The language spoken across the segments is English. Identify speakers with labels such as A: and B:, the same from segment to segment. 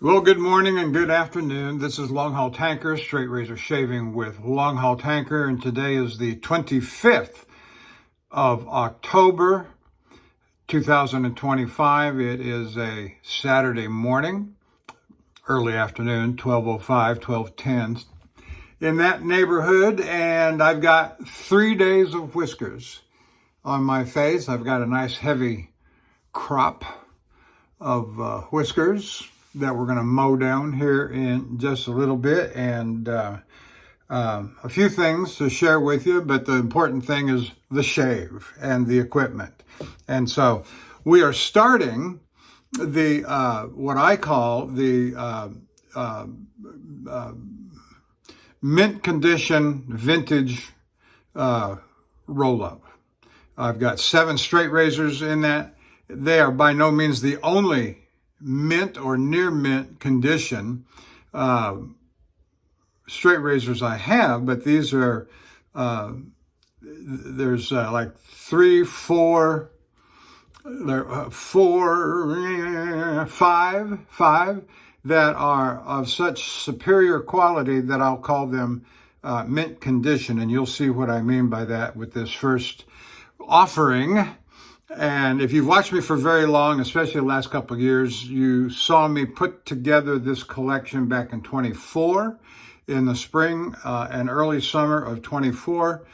A: Well, good morning and good afternoon. This is Longhaultanker, straight razor shaving with Longhaultanker, and today is the 25th of October, 2025. It is a Saturday morning, early afternoon, 12:05, 12:10, in that neighborhood, and I've got 3 days of whiskers on my face. I've got a nice heavy crop of whiskers that we're going to mow down here in just a little bit, and a few things to share with you, but the important thing is the shave and the equipment. And so we are starting the what I call the mint condition vintage roll-up. I've got 7 straight razors in that. They are by no means the only mint or near mint condition straight razors I have, but these are there's like 3, 4, five that are of such superior quality that I'll call them mint condition, and you'll see what I mean by that with this first offering. And if you've watched me for very long, especially the last couple of years, you saw me put together this collection back in 24, in the spring and early summer of 24,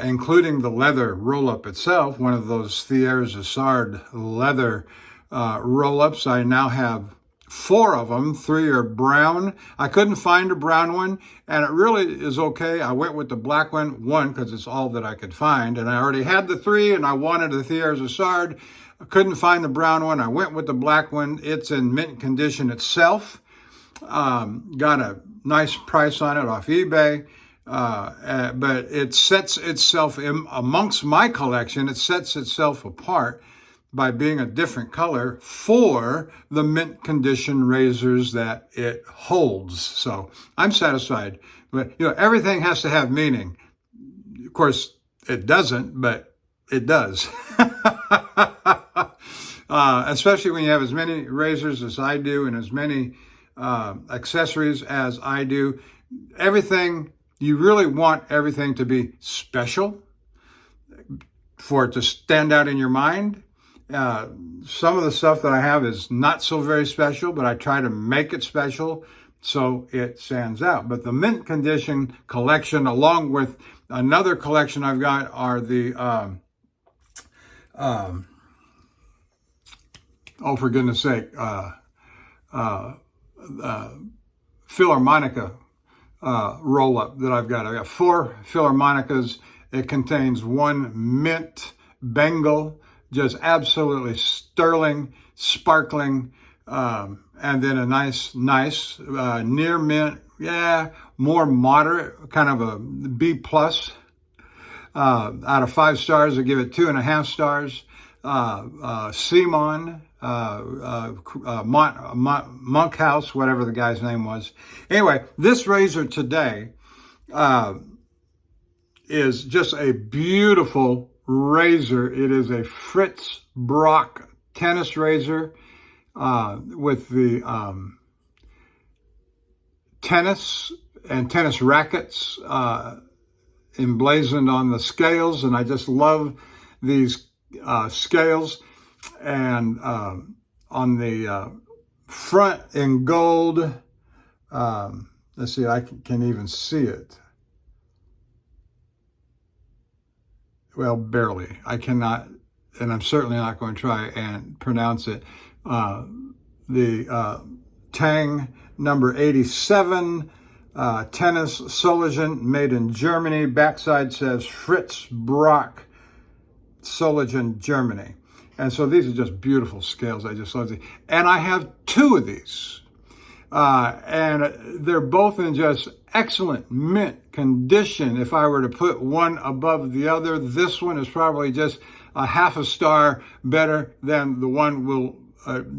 A: including the leather roll-up itself, one of those Thiers-Essard leather roll-ups. I now have 4 of them. 3 are brown. I couldn't find a brown one, and it really is okay. I went with the black one, because it's all that I could find, and I already had the 3, and I wanted the Thiers-Essard. I couldn't find the brown one. I went with the black one. It's in mint condition itself. Got a nice price on it off eBay, but it sets itself amongst my collection. It sets itself apart by being a different color for the mint condition razors that it holds. So I'm satisfied. But everything has to have meaning. Of course, it doesn't, but it does. Especially when you have as many razors as I do and as many accessories as I do. You really want everything to be special for it to stand out in your mind. Some of the stuff that I have is not so very special, but I try to make it special so it stands out. But the mint condition collection, along with another collection I've got, are the oh, for goodness sake, Philharmonica roll-up that I've got. I've got 4 Philharmonicas. It contains 1 mint Bengal, just absolutely sterling, sparkling, and then a nice near mint, more moderate, kind of a B+. Out of 5 stars, I give it 2.5 stars. Simon, Monkhouse, whatever the guy's name was. Anyway, this razor today is just a beautiful razor. It is a Fritz Brock tennis razor with the tennis and tennis rackets emblazoned on the scales, and I just love these scales. And on the front in gold, let's see, I can even see it. Well, barely. I cannot, and I'm certainly not going to try and pronounce it. The Tang number 87 tennis Soligen, made in Germany. Backside says Fritz Brock, Soligen, Germany. And so these are just beautiful scales. I just love these. And I have 2 of these. And they're both in just excellent mint condition. If I were to put one above the other, this one is probably just a 1/2 star better than the one we'll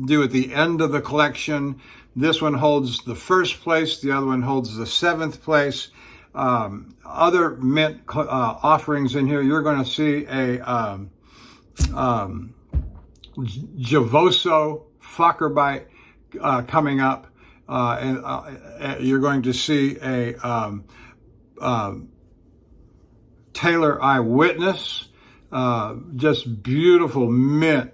A: do at the end of the collection. This one holds the 1st place. The other one holds the 7th place. Other mint offerings in here, you're going to see a Javoso Fockerbite coming up. You're going to see a Taylor Eyewitness, just beautiful mint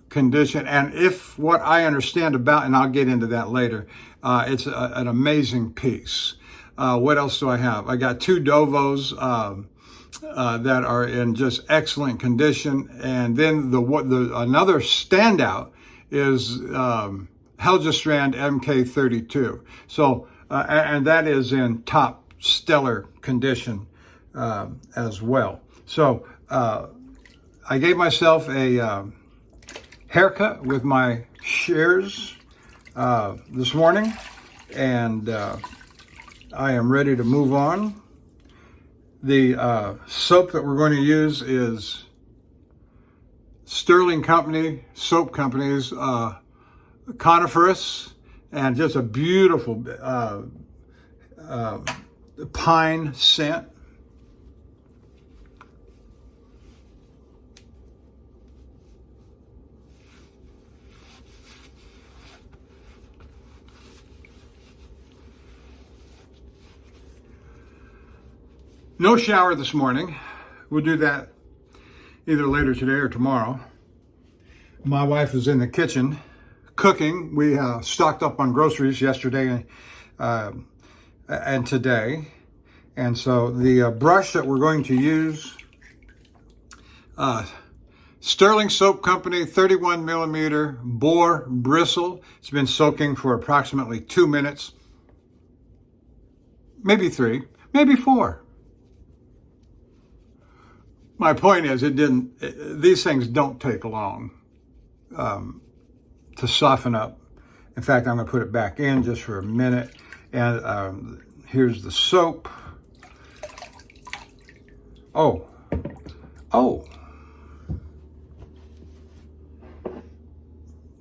A: condition. And if what I understand about, and I'll get into that later, it's an amazing piece. What else do I have? I got two Dovos that are in just excellent condition. And then another standout is Helgestrand MK32. So, and that is in top stellar condition as well. So I gave myself a haircut with my shears this morning, and I am ready to move on. The soap that we're going to use is Sterling Company, Soap Company's Coniferous, and just a beautiful pine scent. No shower this morning. We'll do that either later today or tomorrow. My wife is in the kitchen cooking. We stocked up on groceries yesterday and today. And so the brush that we're going to use, Sterling Soap Company 31 millimeter boar bristle. It's been soaking for approximately 2 minutes, maybe 3, maybe 4. My point is, these things don't take long to soften up. In fact, I'm going to put it back in just for a minute. And here's the soap. Oh.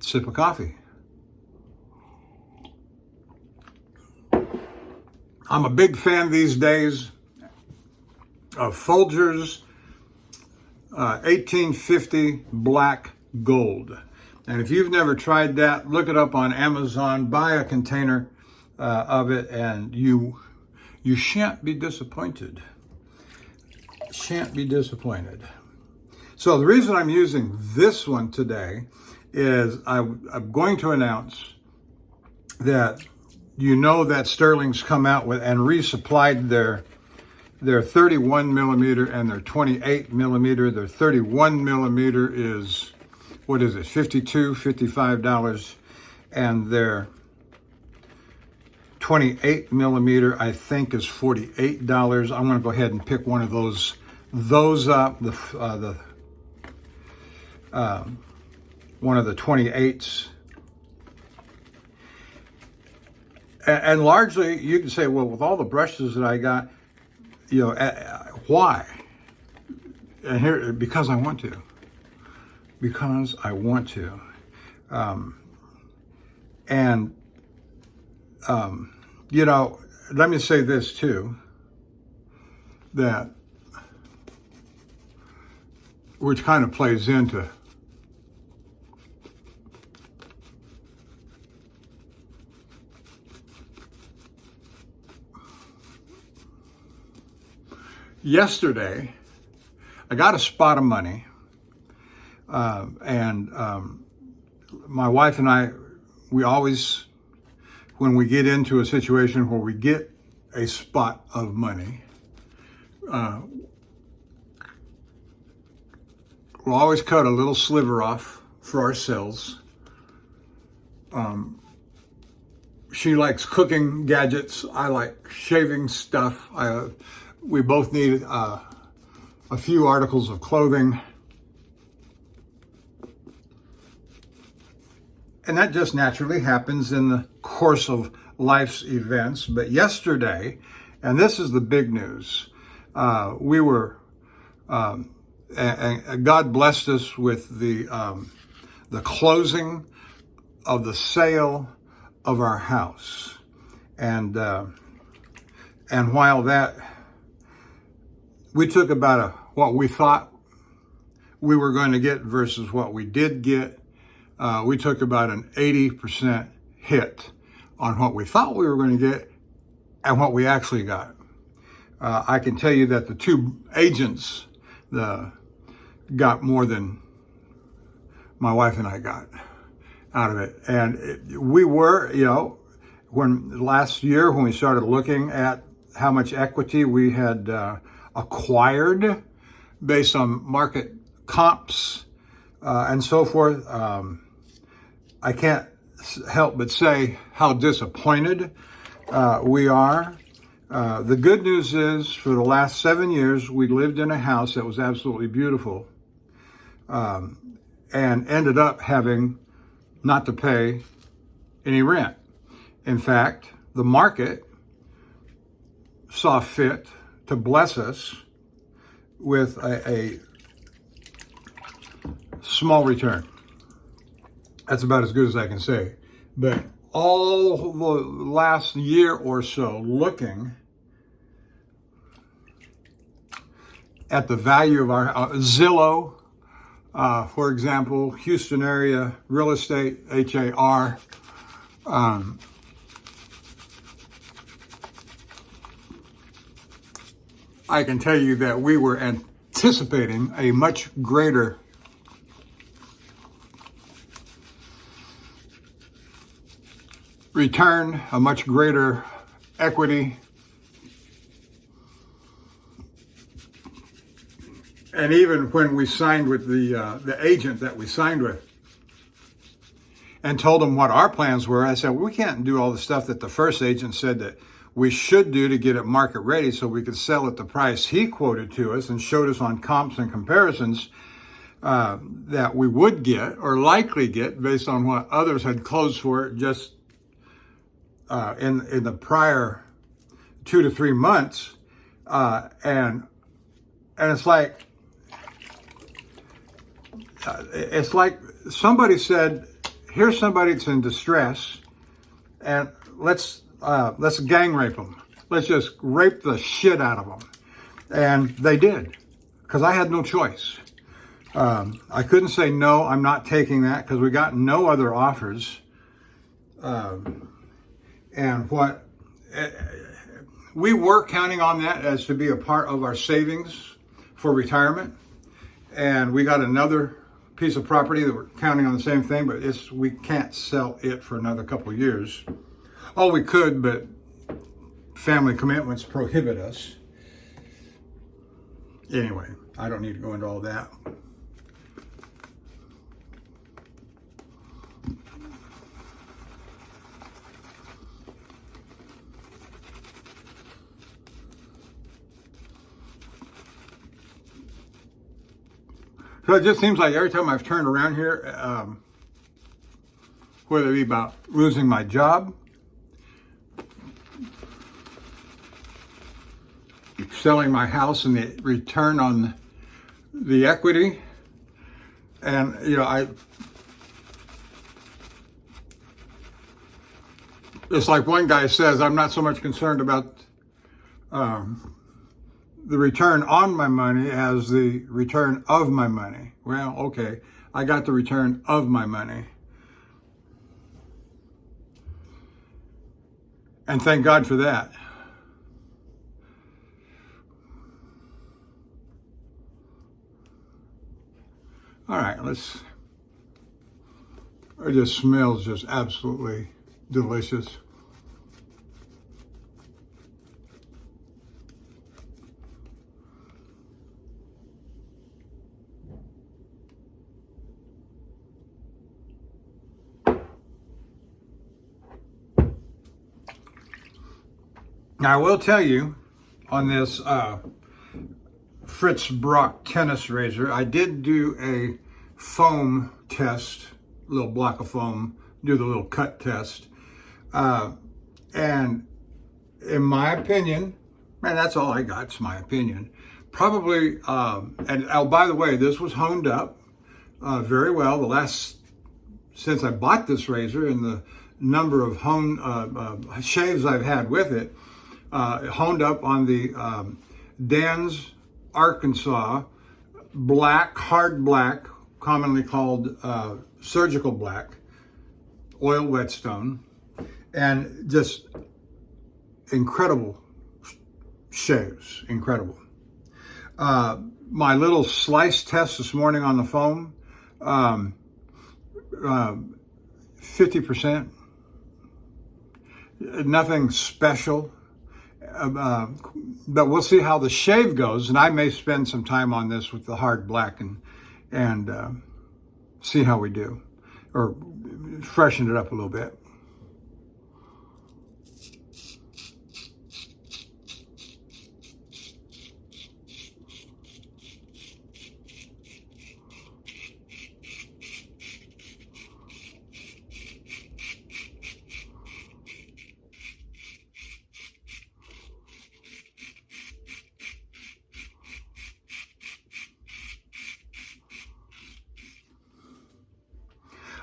A: Sip of coffee. I'm a big fan these days of Folgers 1850 Black Gold. And if you've never tried that, look it up on Amazon, buy a container of it, and you shan't be disappointed. Shan't be disappointed. So the reason I'm using this one today is I'm going to announce that that Sterling's come out with and resupplied their 31 millimeter and their 28 millimeter. Their 31 millimeter is, what is it, $52, $55. And their 28 millimeter, I think, is $48. I'm going to go ahead and pick one of those up. One of the 28s. And largely, you can say, well, with all the brushes that I got, why? And here, because I want to. Because I want to. Let me say this too, that which kind of plays into yesterday. I got a spot of money, and my wife and I, we always, when we get into a situation where we get a spot of money, we'll always cut a little sliver off for ourselves. She likes cooking gadgets. I like shaving stuff. We both need a few articles of clothing. And that just naturally happens in the course of life's events. But yesterday, and this is the big news, we were, and God blessed us with the closing of the sale of our house. And while that, we took about what we thought we were going to get versus what we did get. We took about an 80% hit on what we thought we were going to get and what we actually got. I can tell you that the two agents got more than my wife and I got out of it. And we were, when last year when we started looking at how much equity we had acquired based on market comps and so forth, I can't help but say how disappointed we are. The good news is, for the last 7 years, we lived in a house that was absolutely beautiful, and ended up having not to pay any rent. In fact, the market saw fit to bless us with a small return. That's about as good as I can say. But all the last year or so, looking at the value of our Zillow, for example, Houston area real estate, HAR, I can tell you that we were anticipating a much greater return, a much greater equity, and even when we signed with the agent that we signed with and told him what our plans were, I said, we can't do all the stuff that the first agent said that we should do to get it market ready so we could sell at the price he quoted to us and showed us on comps and comparisons that we would get or likely get based on what others had closed for it just in the prior 2 to 3 months. And it's like somebody said, here's somebody that's in distress, and let's gang rape them. Let's just rape the shit out of them. And they did, because I had no choice. I couldn't say, no, I'm not taking that, because we got no other offers. And what we were counting on that as to be a part of our savings for retirement. And we got another piece of property that we're counting on the same thing, but we can't sell it for another couple of years. Oh, we could, but family commitments prohibit us. Anyway, I don't need to go into all that. So it just seems like every time I've turned around here, whether it be about losing my job, selling my house and the return on the equity, and it's like one guy says, I'm not so much concerned about the return on my money as the return of my money. Well, okay, I got the return of my money. And thank God for that. All right, it just smells just absolutely delicious. Now, I will tell you, on this Fritz Brock tennis razor, I did do a foam test, a little block of foam, do the little cut test. And in my opinion, man, that's all I got, it's my opinion. Probably, and oh, by the way, this was honed up very well. Since I bought this razor and the number of shaves I've had with it, honed up on the Dan's Arkansas black, hard black, commonly called surgical black, oil whetstone. and just incredible shaves, incredible. My little slice test this morning on the foam, 50%, nothing special. But we'll see how the shave goes, and I may spend some time on this with the hard black and see how we do, or freshen it up a little bit.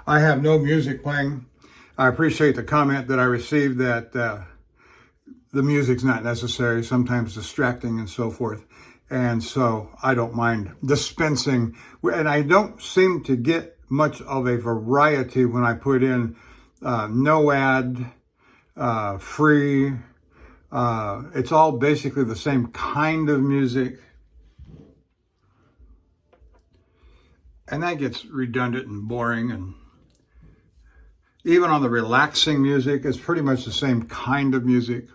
A: I have no music playing. I appreciate the comment that I received that the music's not necessary, sometimes distracting and so forth. And so I don't mind dispensing. And I don't seem to get much of a variety when I put in no ad, free. It's all basically the same kind of music. And that gets redundant and boring, and even on the relaxing music, it's pretty much the same kind of music.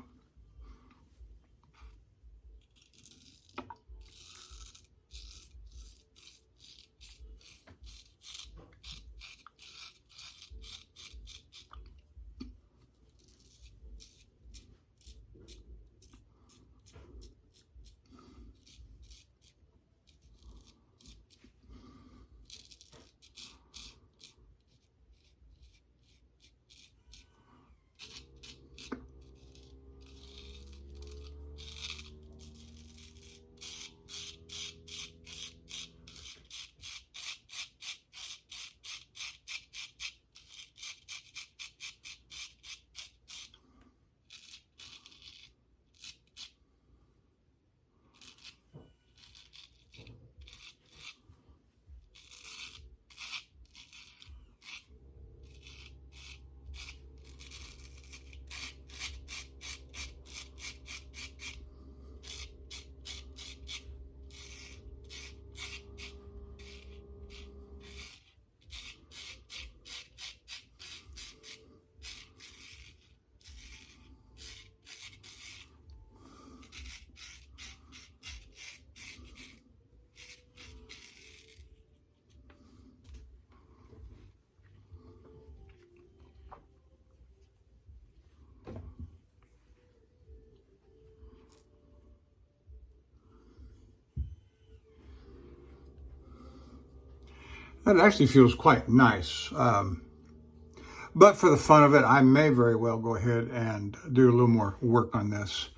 A: That actually feels quite nice. But for the fun of it, I may very well go ahead and do a little more work on this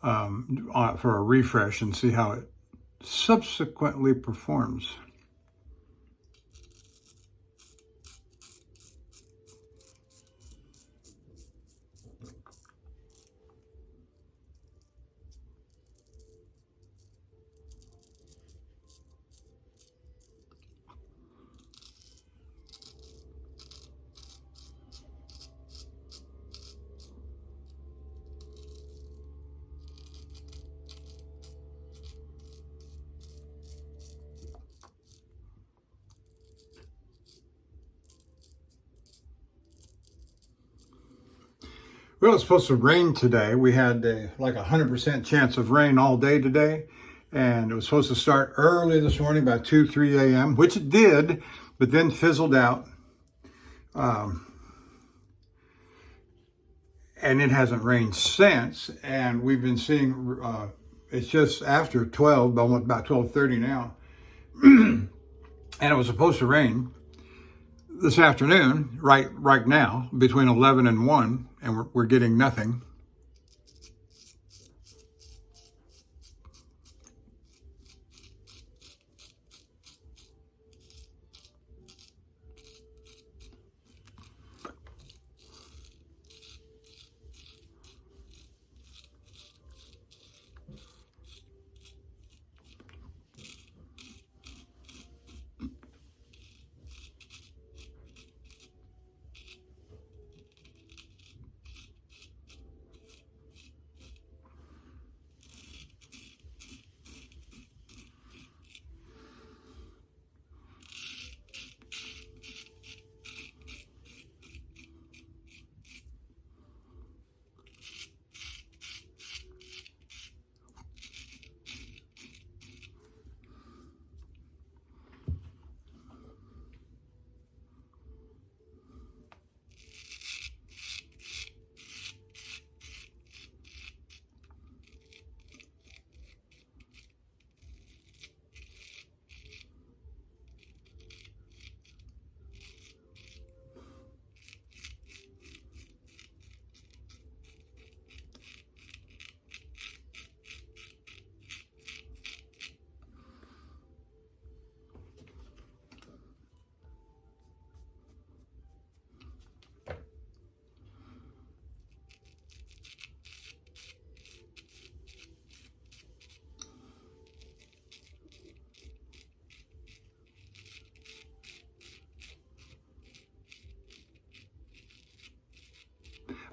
A: for a refresh and see how it subsequently performs. Well, it's supposed to rain today. We had like 100% chance of rain all day today. And it was supposed to start early this morning, about 2, 3 a.m., which it did, but then fizzled out. And it hasn't rained since. And we've been seeing, it's just after 12, about 12:30 now. And it was supposed to rain this afternoon, right now, between 11 and 1, and we're getting nothing.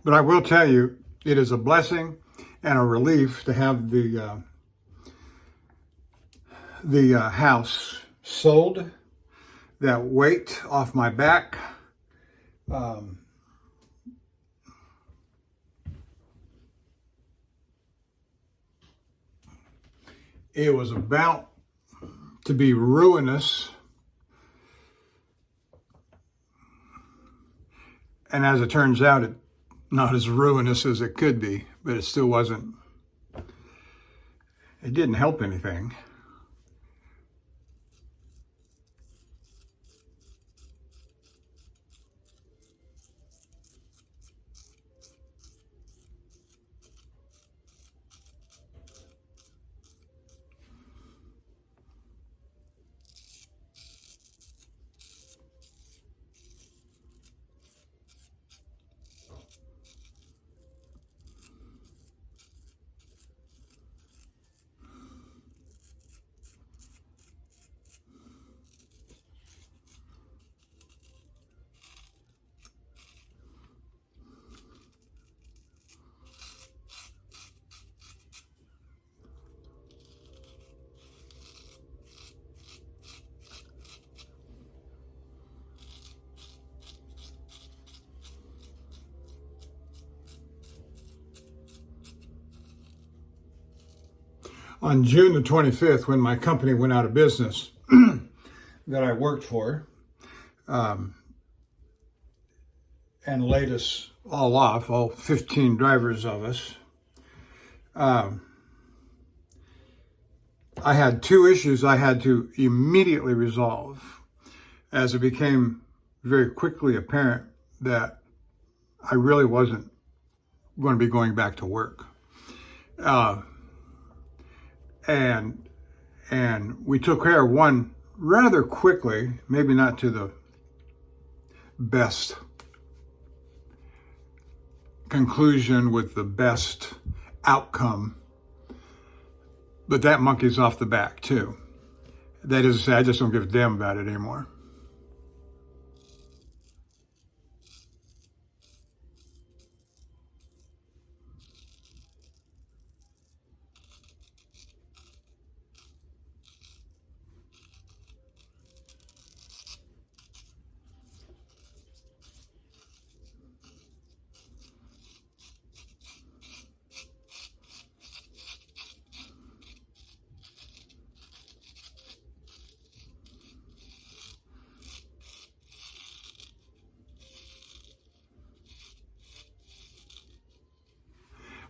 A: But I will tell you, it is a blessing and a relief to have the house sold, that weight off my back. It was about to be ruinous, and as it turns out, it's not as ruinous as it could be, but it still wasn't. It didn't help anything. On June the 25th, when my company went out of business that I worked for, and laid us all off, all 15 drivers of us, I had two issues I had to immediately resolve, as it became very quickly apparent that I really wasn't going to be going back to work. And we took care of one rather quickly, maybe not to the best conclusion with the best outcome, but that monkey's off the back too. That is to say, I just don't give a damn about it anymore.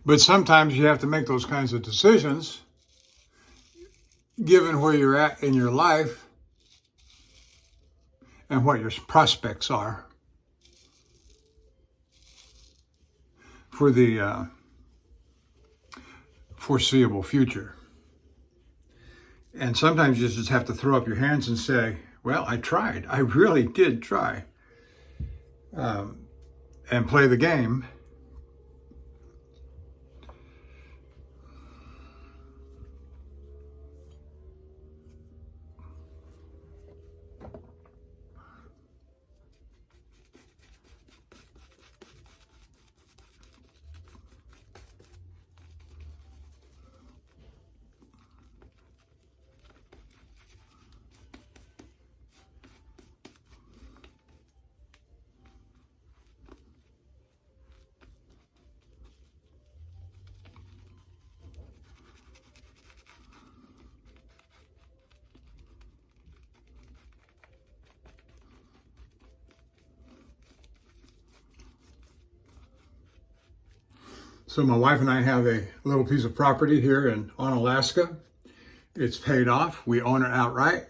A: But sometimes you have to make those kinds of decisions, given where you're at in your life and what your prospects are for the foreseeable future. And sometimes you just have to throw up your hands and say, well, I tried. I really did try. And play the game. So my wife and I have a little piece of property here on Alaska. It's paid off. We own it outright.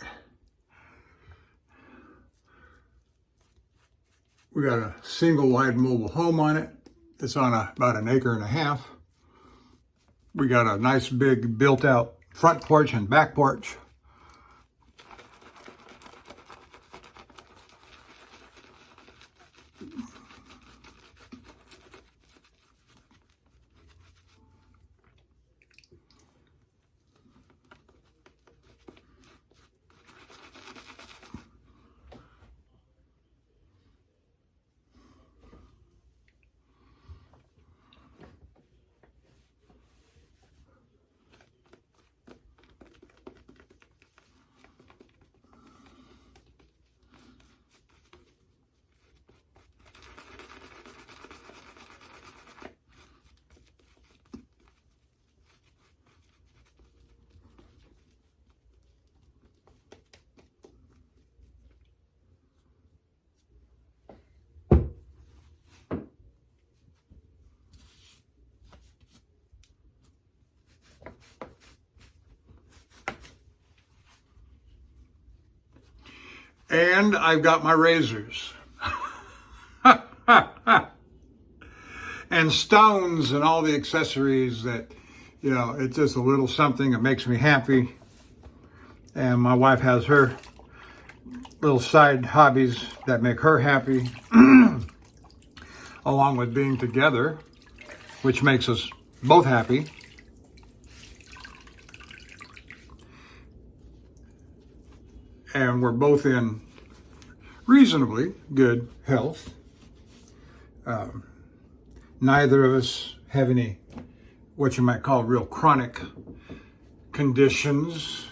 A: We got a single wide mobile home on it. It's on about an acre and a half. We got a nice big built out front porch and back porch. And I've got my razors. And stones and all the accessories that, it's just a little something that makes me happy. And my wife has her little side hobbies that make her happy, along with being together, which makes us both happy. And we're both in reasonably good health. Neither of us have any, what you might call, real chronic conditions.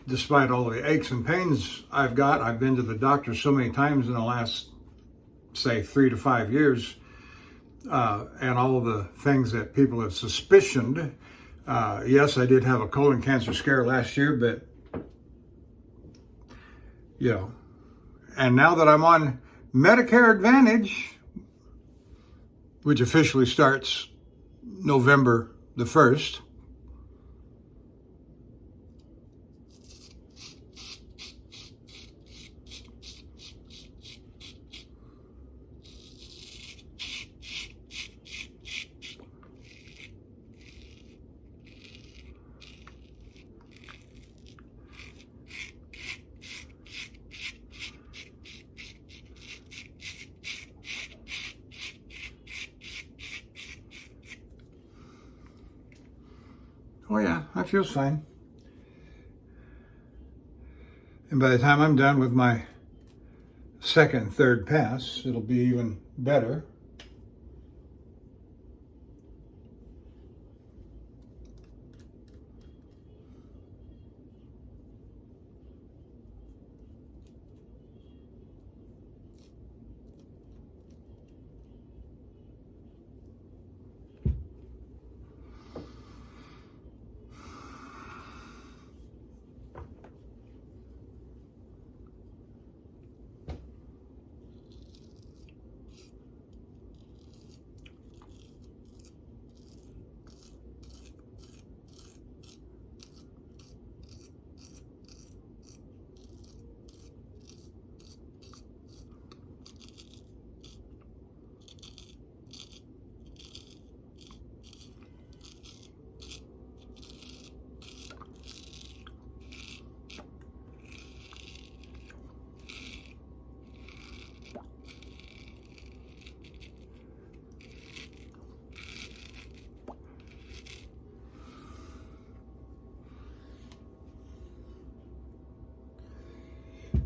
A: Despite all the aches and pains I've got, I've been to the doctor so many times in the last, say, 3 to 5 years, and all of the things that people have suspicioned. Yes, I did have a colon cancer scare last year, but, and now that I'm on Medicare Advantage, which officially starts November the 1st, oh yeah, I feel fine. And by the time I'm done with my second, third pass, it'll be even better.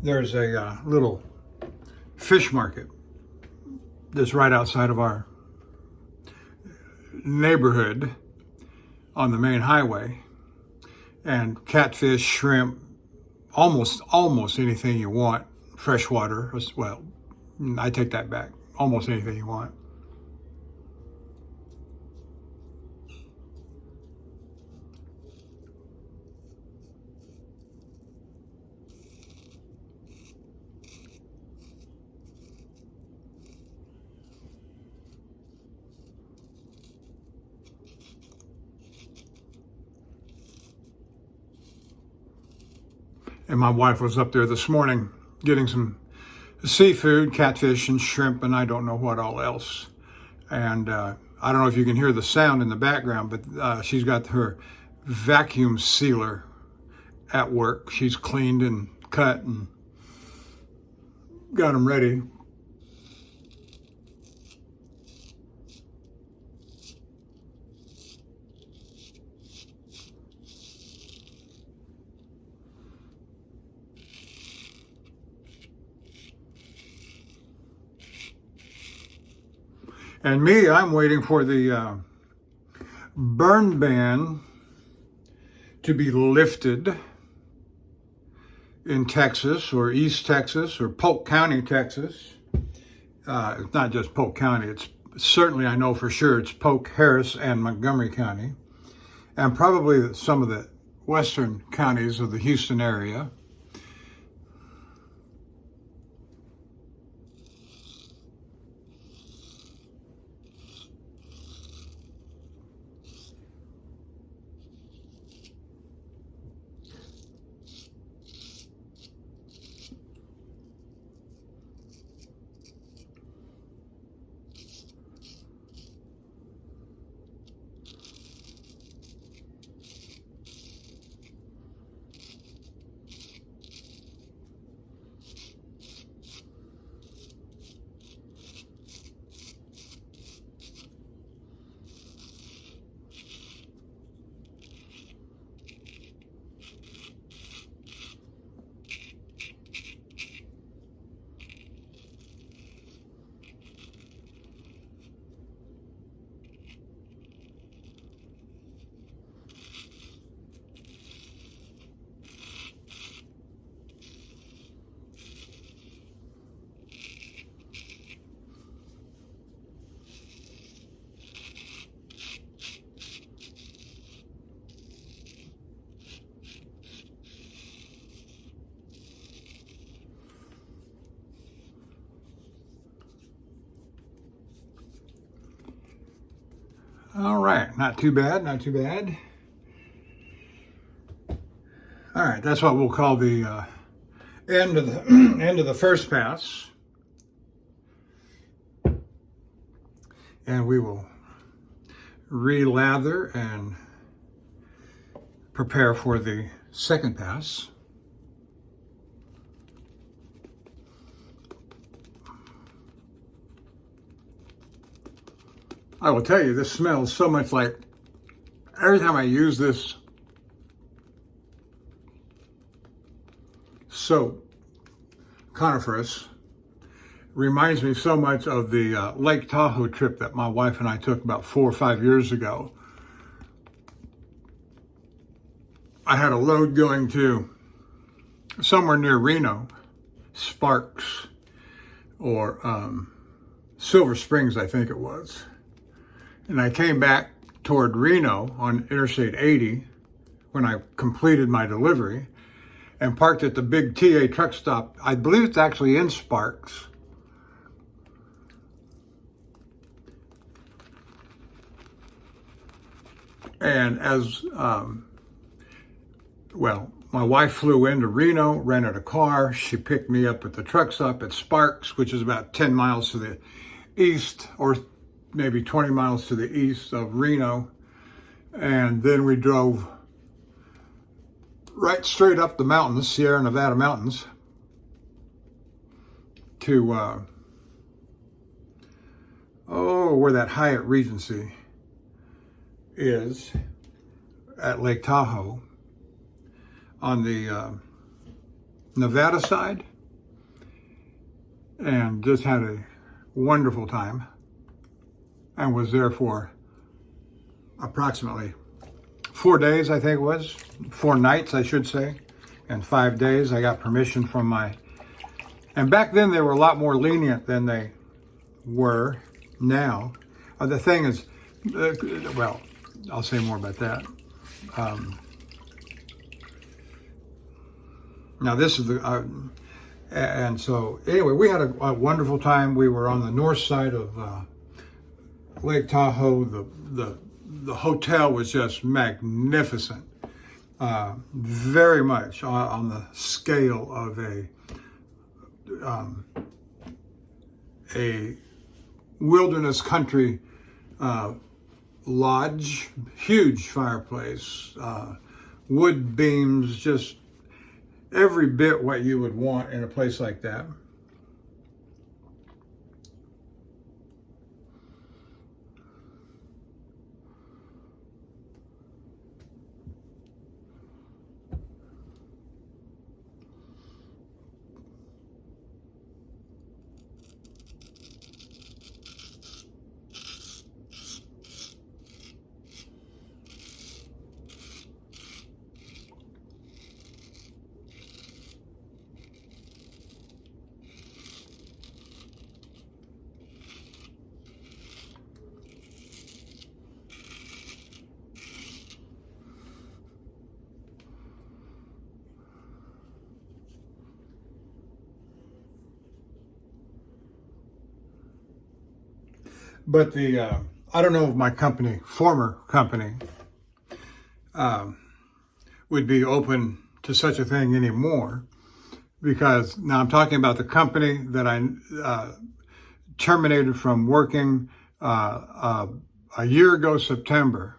A: There's a little fish market that's right outside of our neighborhood on the main highway, and catfish, shrimp, almost anything you want, freshwater. Well, I take that back. Almost anything you want. And my wife was up there this morning getting some seafood, catfish and shrimp, and I don't know what all else. And I don't know if you can hear the sound in the background, but she's got her vacuum sealer at work. She's cleaned and cut and got them ready. And me, I'm waiting for the burn ban to be lifted in Texas or East Texas or Polk County, Texas. It's not just Polk County. It's certainly, I know for sure, it's Polk, Harris, and Montgomery County, and probably some of the western counties of the Houston area. All right, not too bad, not too bad. All right, that's what we'll call the end of the end of the first pass, and we will relather and prepare for the second pass. I will tell you, this smells so much like, every time I use this soap, coniferous, reminds me so much of the Lake Tahoe trip that my wife and I took about 4 or 5 years ago. I had a load going to somewhere near Reno, Sparks, or Silver Springs, I think it was. And I came back toward Reno on Interstate 80 when I completed my delivery and parked at the big TA truck stop. I believe it's actually in Sparks. And as, my wife flew into Reno, rented a car. She picked me up at the truck stop at Sparks, which is about 10 miles to the east, or maybe 20 miles to the east of Reno. And then we drove right straight up the mountains, Sierra Nevada mountains, to, where that Hyatt Regency is at Lake Tahoe on the Nevada side, and just had a wonderful time, and was there for approximately 4 days, I think it was, 4 nights, I should say, and 5 days. I got permission from and back then they were a lot more lenient than they were now. The thing is, I'll say more about that. Now this is and so anyway, we had a wonderful time. We were on the north side of Lake Tahoe. The hotel was just magnificent, very much on the scale of a wilderness country lodge, huge fireplace, wood beams, just every bit what you would want in a place like that. But I don't know if my former company, would be open to such a thing anymore, because now I'm talking about the company that I terminated from working a year ago, September,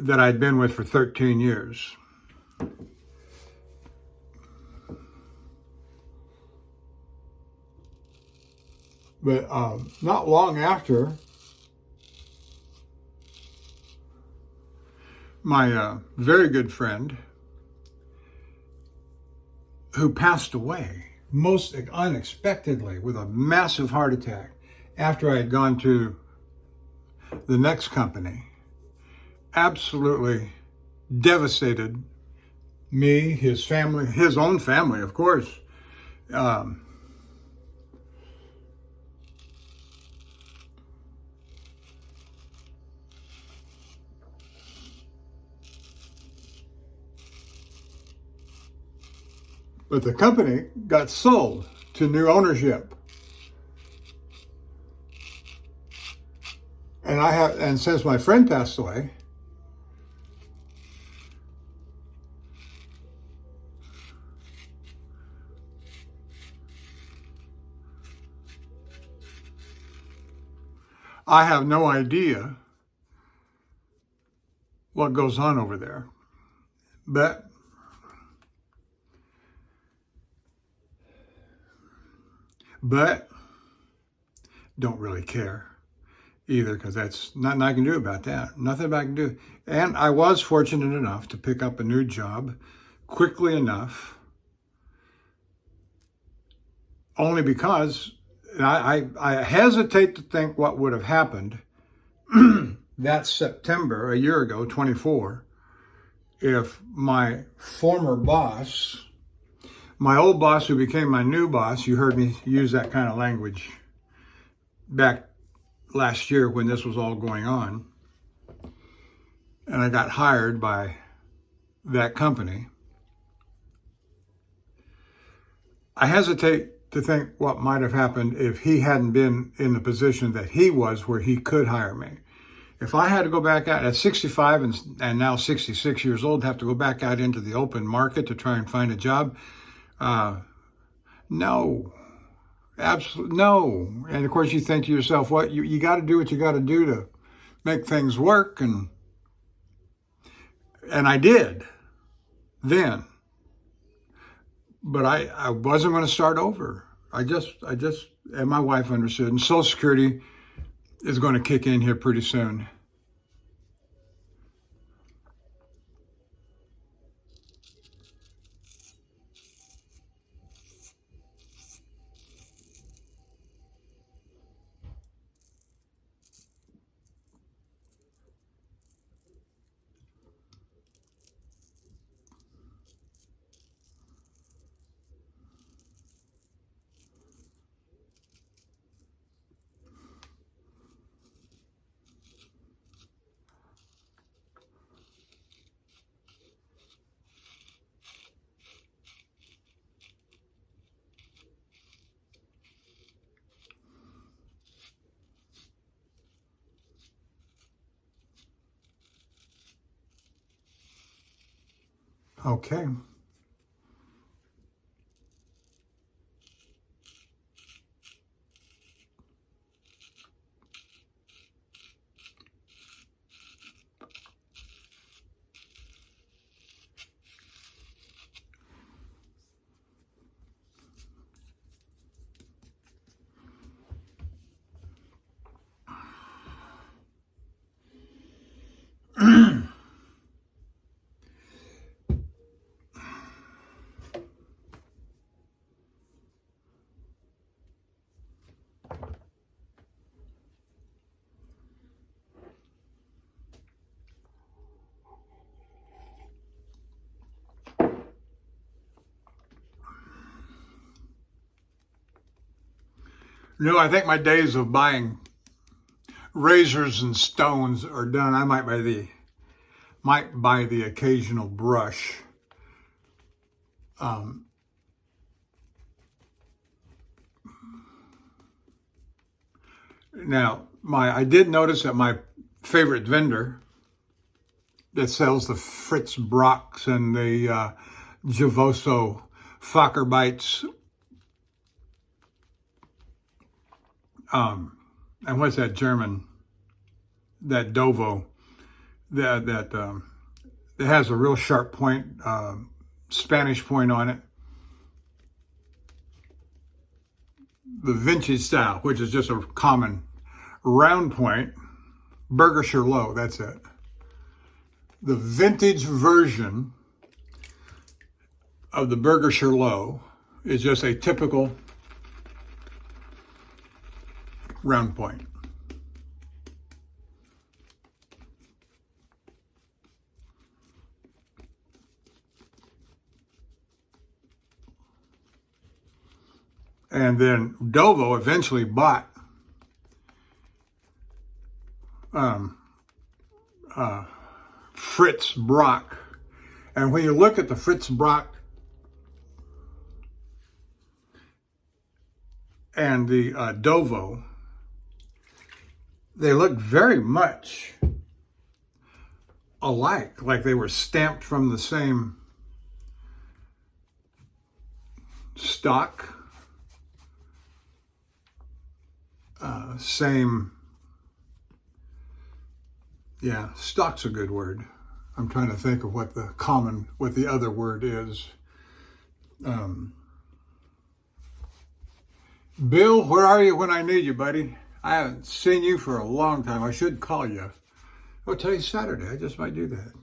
A: that I'd been with for 13 years. But not long after, my very good friend, who passed away most unexpectedly with a massive heart attack after I had gone to the next company, absolutely devastated me, his family, his own family, of course. But the company got sold to new ownership. And and since my friend passed away, I have no idea what goes on over there. But don't really care either, because that's nothing I can do about that. Nothing I can do. And I was fortunate enough to pick up a new job quickly enough, only because I hesitate to think what would have happened that September, a year ago, 24, if my former boss, my old boss who became my new boss, you heard me use that kind of language back last year when this was all going on, and I got hired by that company. I hesitate to think what might have happened if he hadn't been in the position that he was, where he could hire me. If I had to go back out at 65 and now 66 years old, have to go back out into the open market to try and find a job, no. Absolutely no. And of course you think to yourself, what you got to do what you got to do to make things work, and I did then. But I wasn't going to start over. I just and my wife understood, and Social Security is going to kick in here pretty soon. Okay. No, I think my days of buying razors and stones are done. I might buy the occasional brush. Now, I did notice that my favorite vendor that sells the Fritz Brocks and the Javoso Fackerbites, and what's that German, that Dovo, that has a real sharp point, Spanish point on it. The vintage style, which is just a common round point, Burger Low, that's it. The vintage version of the Burger Low is just a typical round point. And then Dovo eventually bought Fritz Brock. And when you look at the Fritz Brock and the Dovo, they look very much alike, like they were stamped from the same stock, stock's a good word. I'm trying to think of what the other word is. Bill, where are you when I need you, buddy? I haven't seen you for a long time. I should call you. Oh, today's Saturday. I just might do that.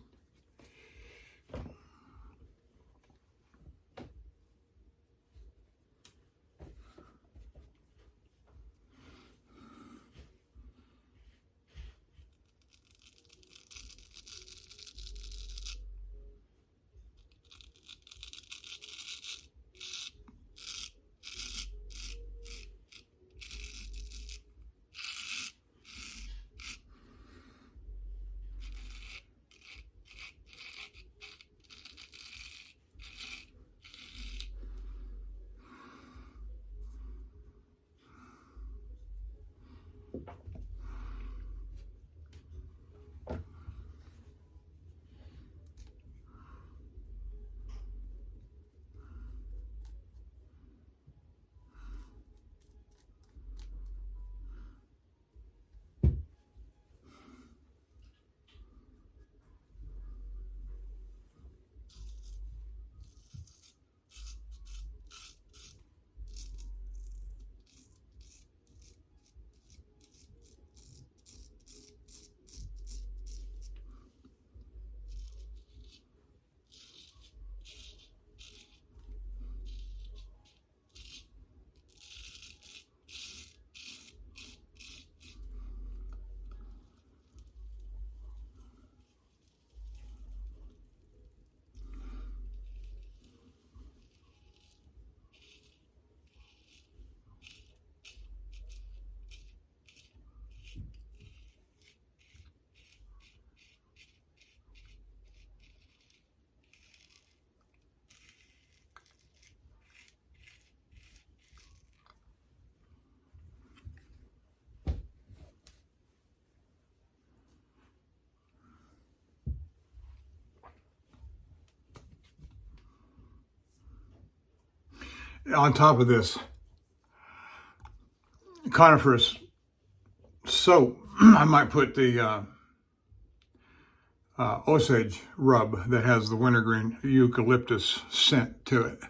A: On top of this coniferous soap, I might put the Osage rub that has the wintergreen eucalyptus scent to it.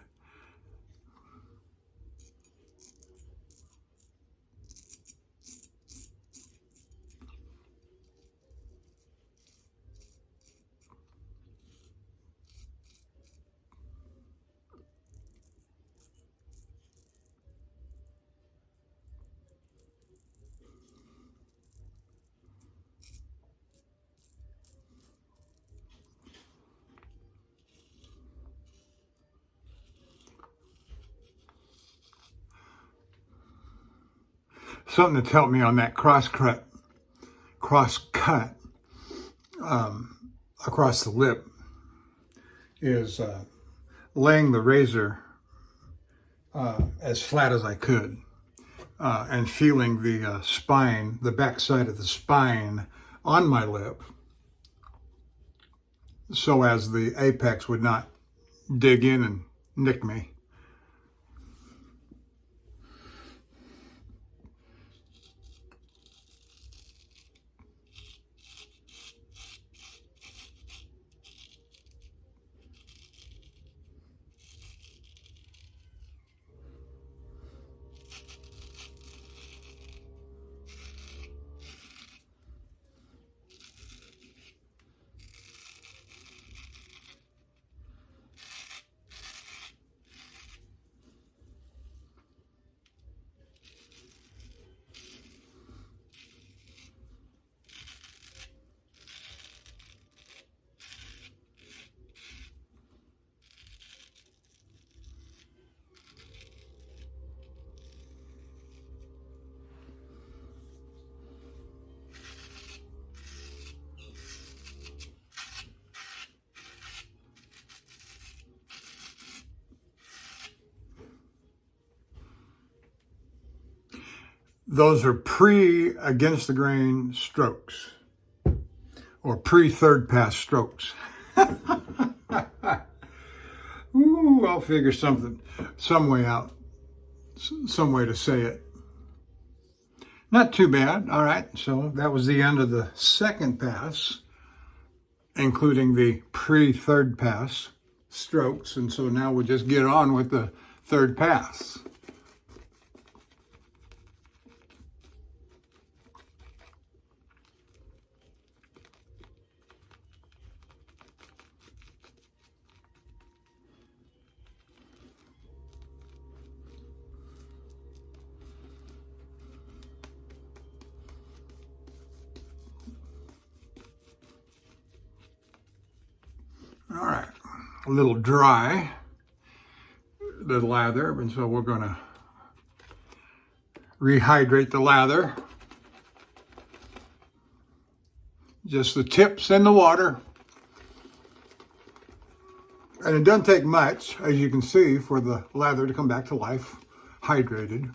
A: Something that's helped me on that cross cut across the lip is laying the razor as flat as I could and feeling the spine, the back side of the spine on my lip so as the apex would not dig in and nick me. Those are pre-against the grain strokes, or pre-third pass strokes. Ooh, I'll figure some way out, some way to say it. Not too bad. All right, so that was the end of the second pass, including the pre-third pass strokes. And so now we'll just get on with the third pass. All right, a little dry, the lather, and so we're going to rehydrate the lather. Just the tips and the water. And it doesn't take much, as you can see, for the lather to come back to life, hydrated.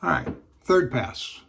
A: All right, third pass.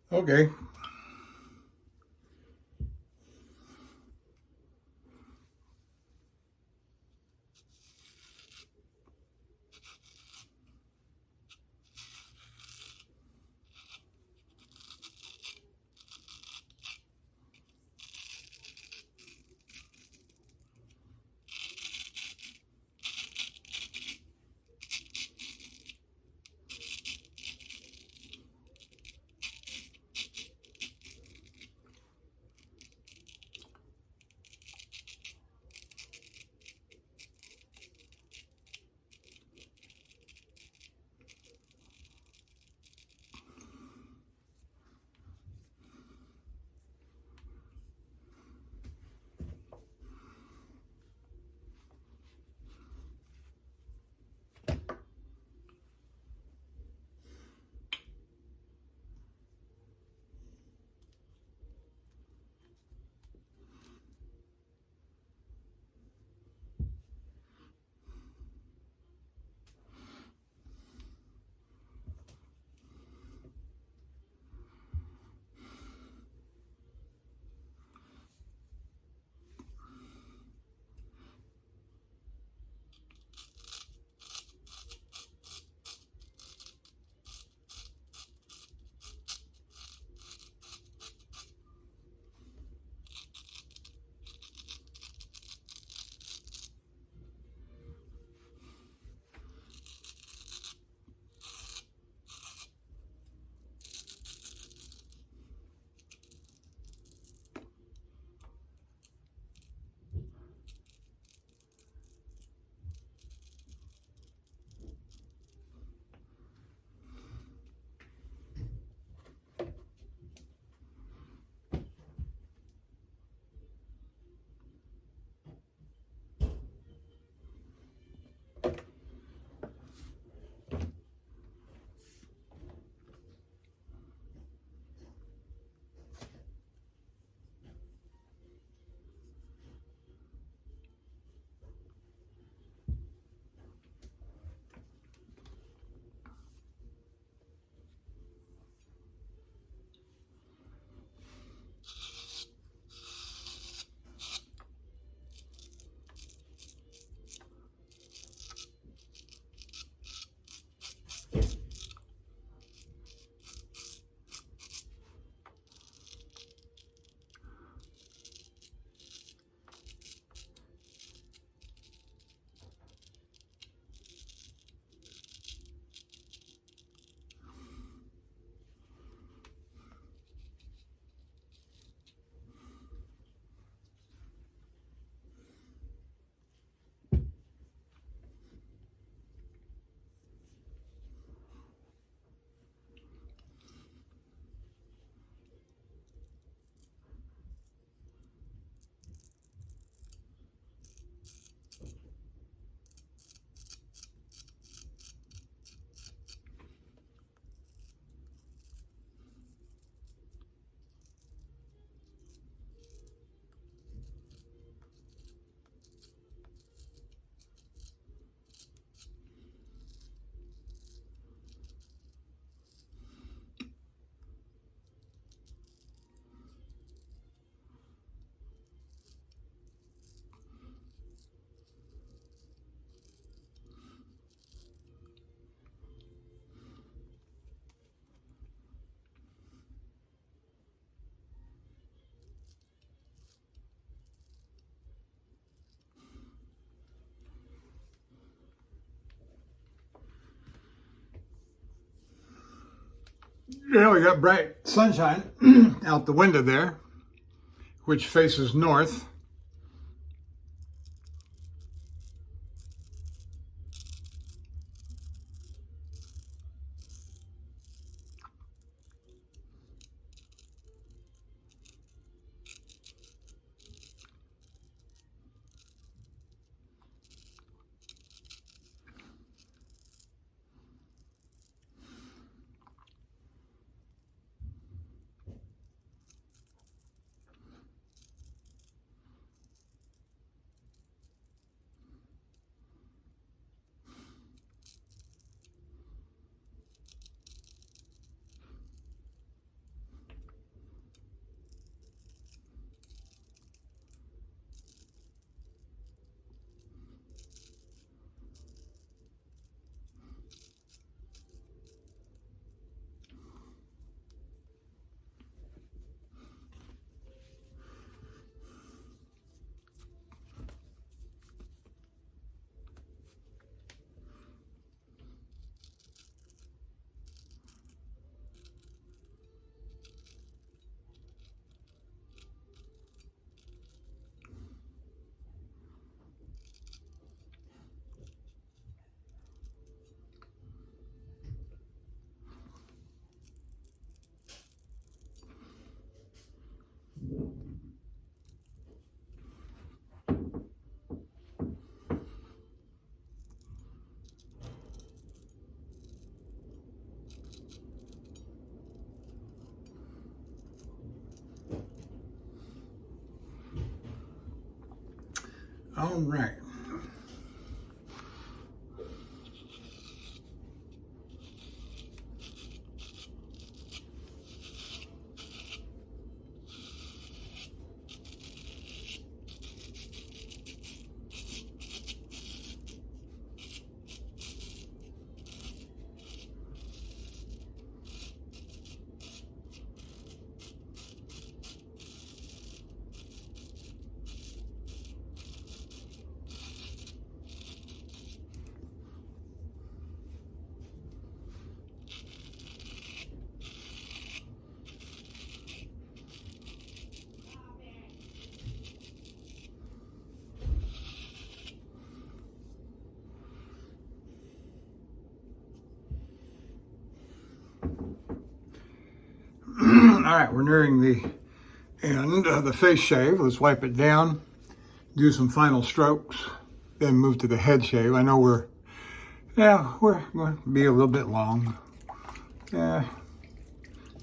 A: Okay. Yeah, we got bright sunshine out the window there, which faces north. All right. All right, we're nearing the end of the face shave. Let's wipe it down, do some final strokes, then move to the head shave. I know we're going to be a little bit long. Yeah,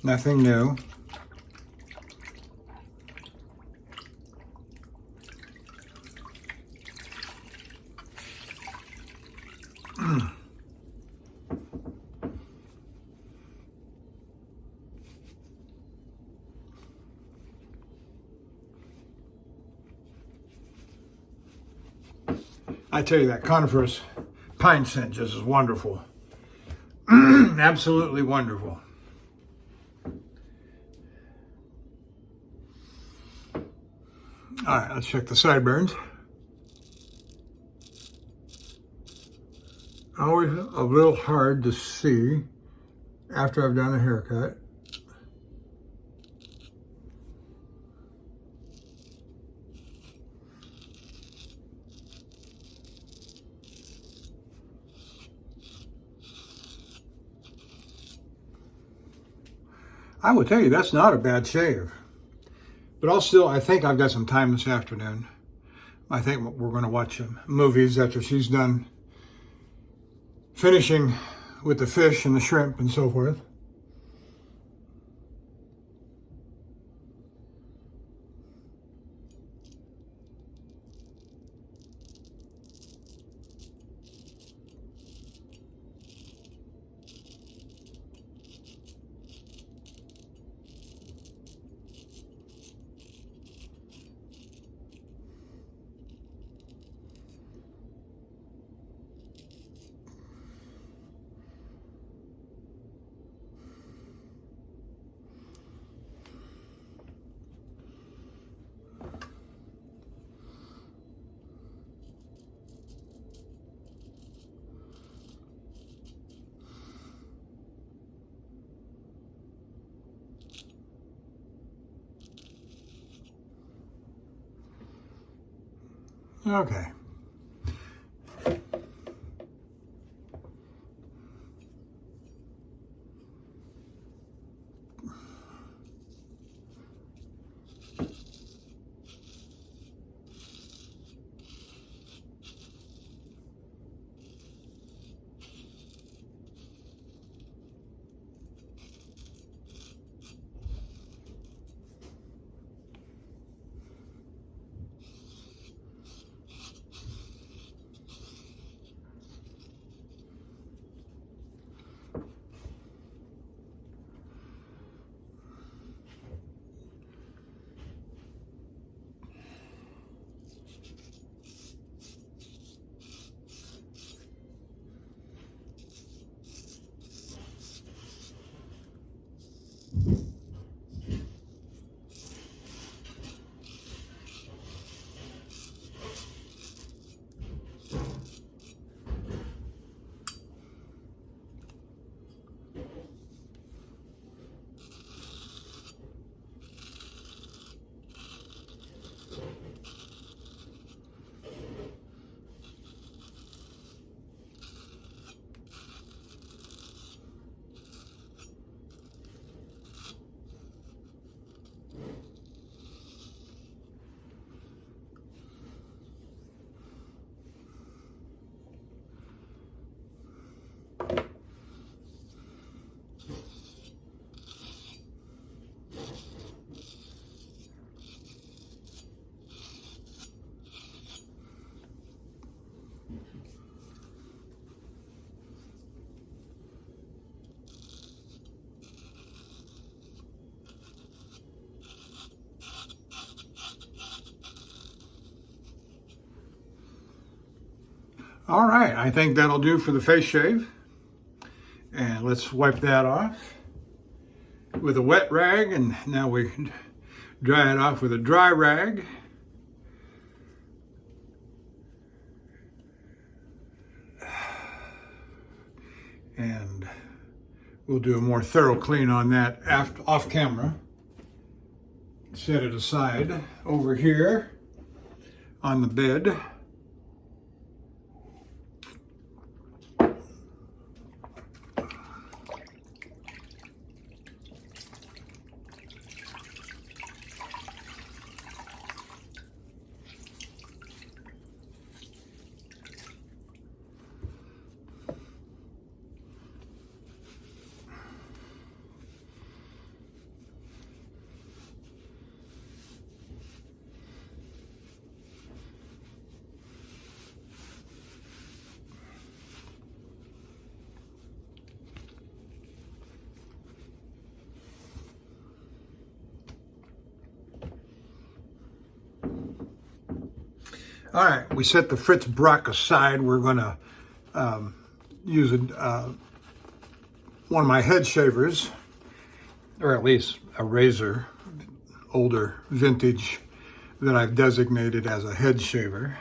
A: nothing new. I tell you, that coniferous pine scent just is wonderful. Absolutely wonderful. All right, let's check the sideburns. Always a little hard to see after I've done a haircut. I will tell you, that's not a bad shave. But I think I've got some time this afternoon. I think we're going to watch movies after she's done finishing with the fish and the shrimp and so forth. Okay. All right, I think that'll do for the face shave. And let's wipe that off with a wet rag, and now we dry it off with a dry rag. And we'll do a more thorough clean on that off camera. Set it aside over here on the bed. All right, we set the Fritz Brock aside. We're going to use one of my head shavers, or at least a razor, older vintage, that I've designated as a head shaver,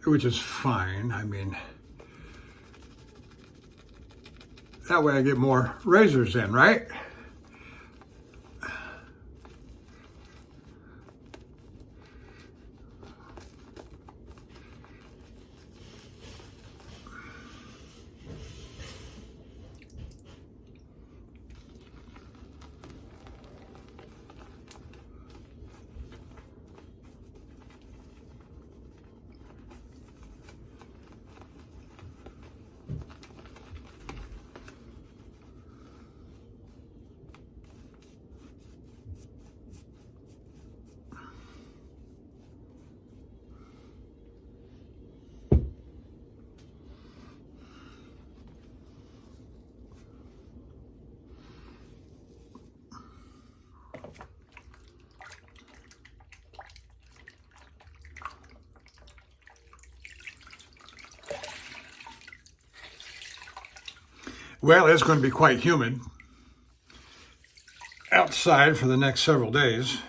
A: which is fine. I mean, that way I get more razors in, right? Well, it's going to be quite humid outside for the next several days,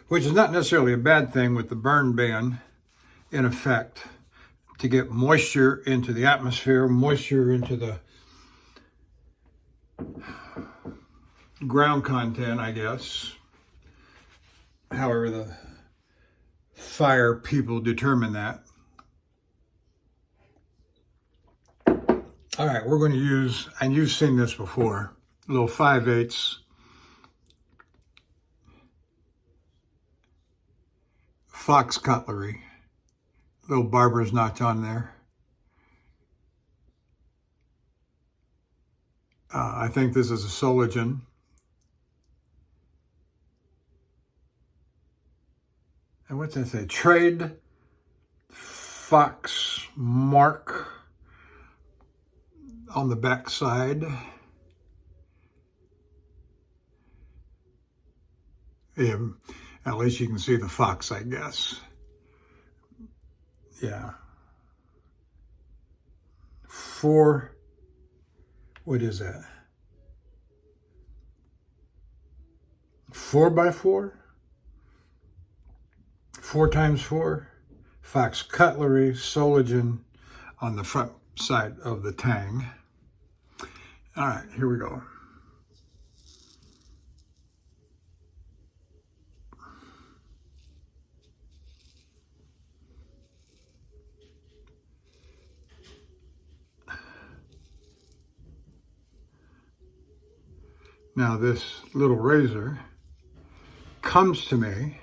A: which is not necessarily a bad thing with the burn ban in effect, to get moisture into the atmosphere, moisture into the ground content, I guess. however the fire people determine that. All right, we're going to use, and you've seen this before, a little 5/8 fox cutlery, little barber's notch on there. I think this is a Soligen. And what's that say? Trade Fox mark on the back side. Yeah, at least you can see the fox, I guess. Yeah. What is that? 4x4? 4x4? Fox cutlery, Soligen on the front side of the tang. All right, here we go. Now this little razor comes to me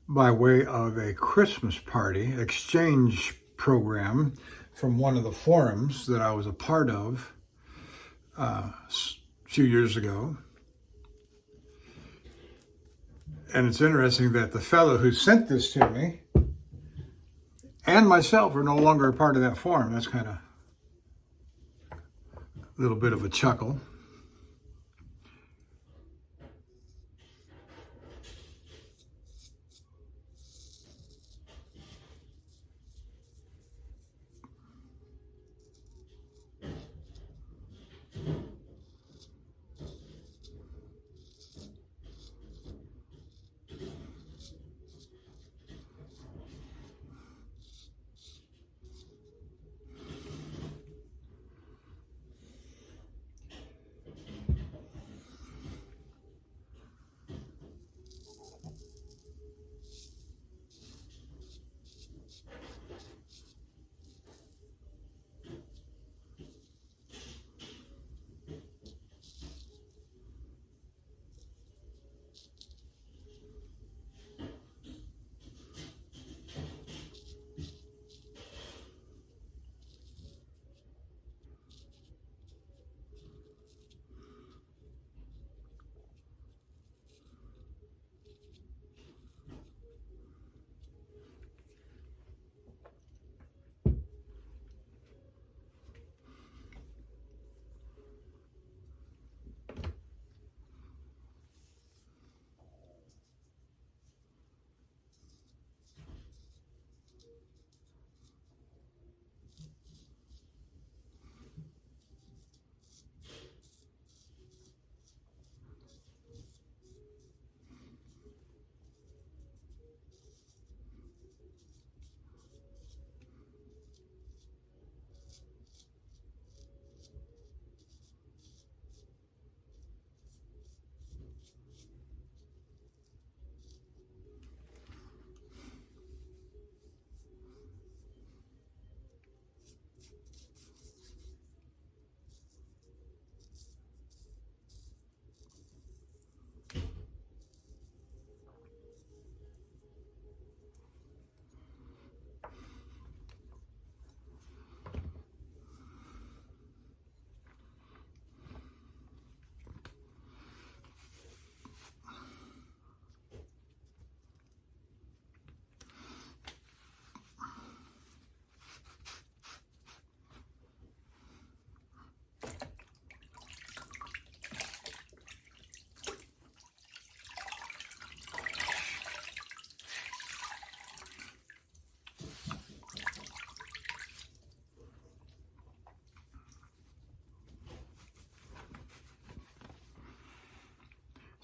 A: by way of a Christmas party exchange program from one of the forums that I was a part of a few years ago. And it's interesting that the fellow who sent this to me and myself are no longer a part of that forum. That's kind of a little bit of a chuckle.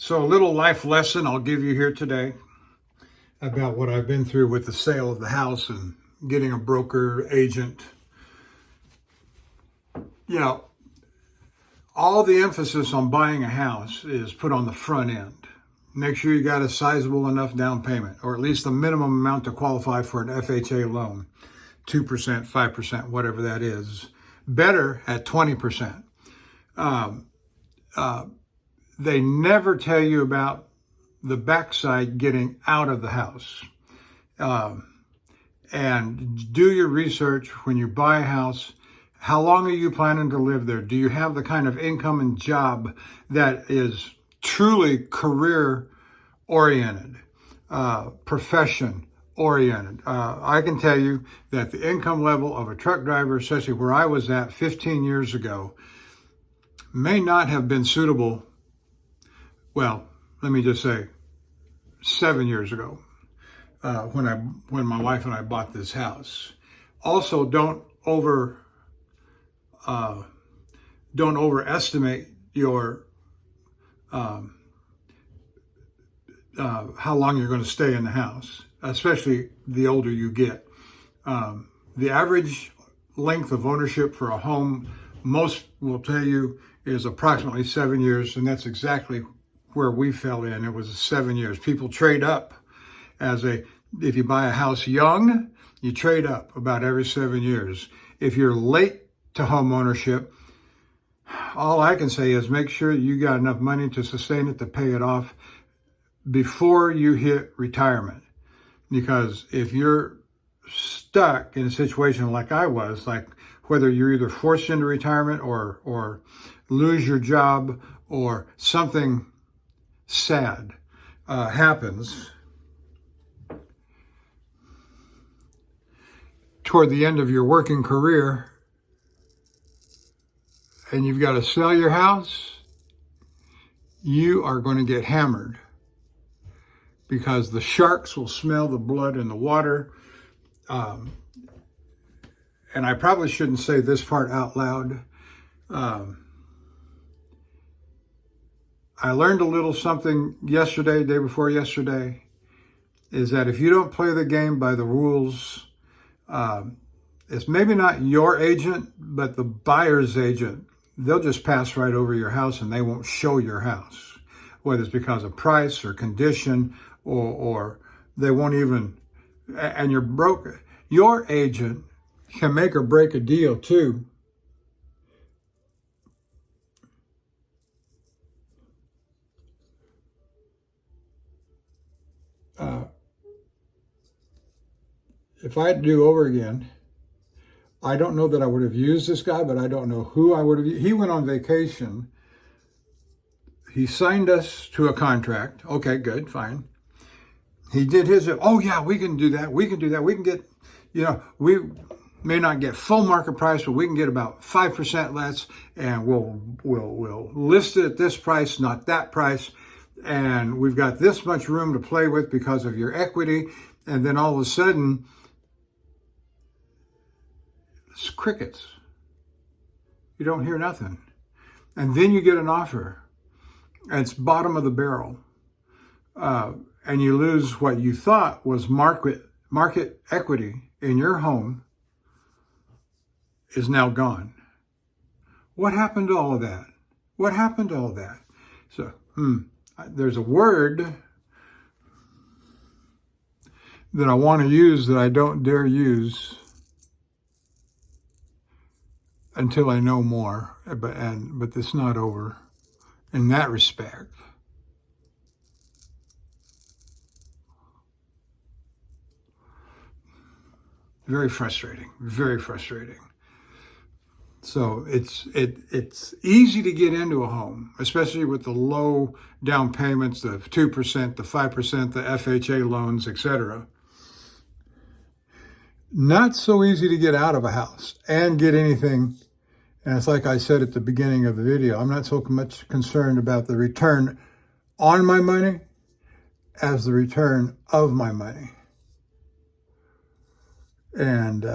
A: So a little life lesson I'll give you here today about what I've been through with the sale of the house and getting a broker agent. You know, all the emphasis on buying a house is put on the front end. make sure you got a sizable enough down payment, or at least the minimum amount to qualify for an FHA loan, 2%, 5%, whatever that is. Better at 20%. They never tell you about the backside getting out of the house. And do your research when you buy a house. How long are you planning to live there? Do you have the kind of income and job that is truly career oriented, profession oriented? I can tell you that the income level of a truck driver, especially where I was at 15 years ago, may not have been suitable. Well, let me just say 7 years ago, when my wife and I bought this house. Also, don't overestimate your how long you're going to stay in the house, especially the older you get. The average length of ownership for a home, most will tell you, is approximately 7 years, and that's exactly where we fell in. It was 7 years. People trade up if you buy a house young, you trade up about every 7 years. If you're late to home ownership, all I can say is make sure you got enough money to sustain it, to pay it off before you hit retirement. Because if you're stuck in a situation like I was, like whether you're either forced into retirement or lose your job or something sad happens toward the end of your working career, and you've got to sell your house, you are going to get hammered, because the sharks will smell the blood in the water. And I probably shouldn't say this part out loud. I learned a little something yesterday, day before yesterday, is that if you don't play the game by the rules, it's maybe not your agent, but the buyer's agent. They'll just pass right over your house and they won't show your house, whether it's because of price or condition, or they won't even, and you're broke. Your agent can make or break a deal too. If I had to do over again, I don't know that I would have used this guy, but I don't know who I would have used. He went on vacation. He signed us to a contract. Okay, good, fine. He did his, oh yeah, we can do that. We can do that. We can get, we may not get full market price, but we can get about 5% less, and we'll list it at this price, not that price. And we've got this much room to play with because of your equity. And then all of a sudden, it's crickets. You don't hear nothing. And then you get an offer. And it's bottom of the barrel. And you lose what you thought was market equity in your home is now gone. What happened to all of that? What happened to all that? So, there's a word that I want to use that I don't dare use until I know more, but it's not over in that respect. Very frustrating, very frustrating. So it's easy to get into a home, especially with the low down payments, the 2%, the 5%, the FHA loans, etc. Not so easy to get out of a house and get anything. And it's like I said at the beginning of the video, I'm not so much concerned about the return on my money as the return of my money. And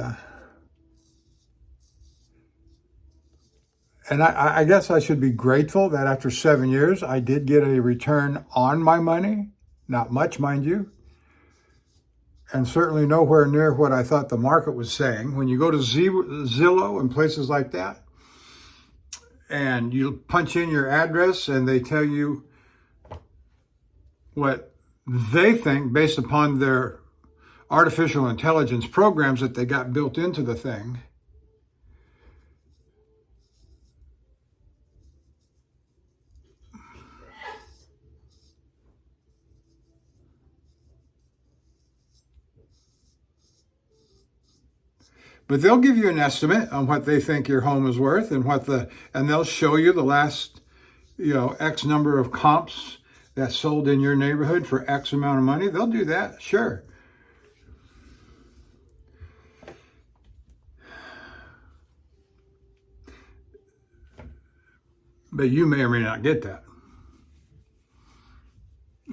A: I guess I should be grateful that after 7 years, I did get a return on my money. Not much, mind you. And certainly nowhere near what I thought the market was saying. When you go to Zillow and places like that, and you punch in your address and they tell you what they think based upon their artificial intelligence programs that they got built into the thing. But they'll give you an estimate on what they think your home is worth and and they'll show you the last, X number of comps that sold in your neighborhood for X amount of money. They'll do that, sure. But you may or may not get that.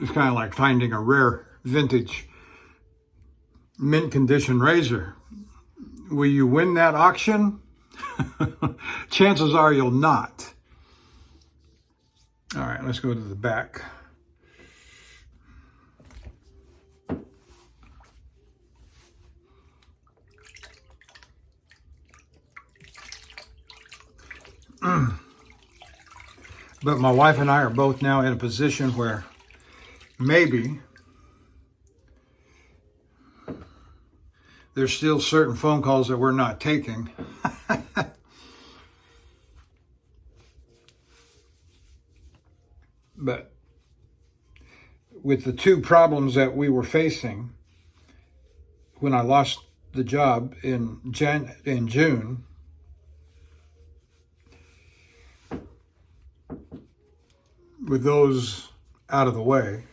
A: It's kind of like finding a rare vintage mint condition razor. Will you win that auction? Chances are you'll not. All right, let's go to the back. But my wife and I are both now in a position where maybe there's still certain phone calls that we're not taking. But with the two problems that we were facing when I lost the job in June, with those out of the way,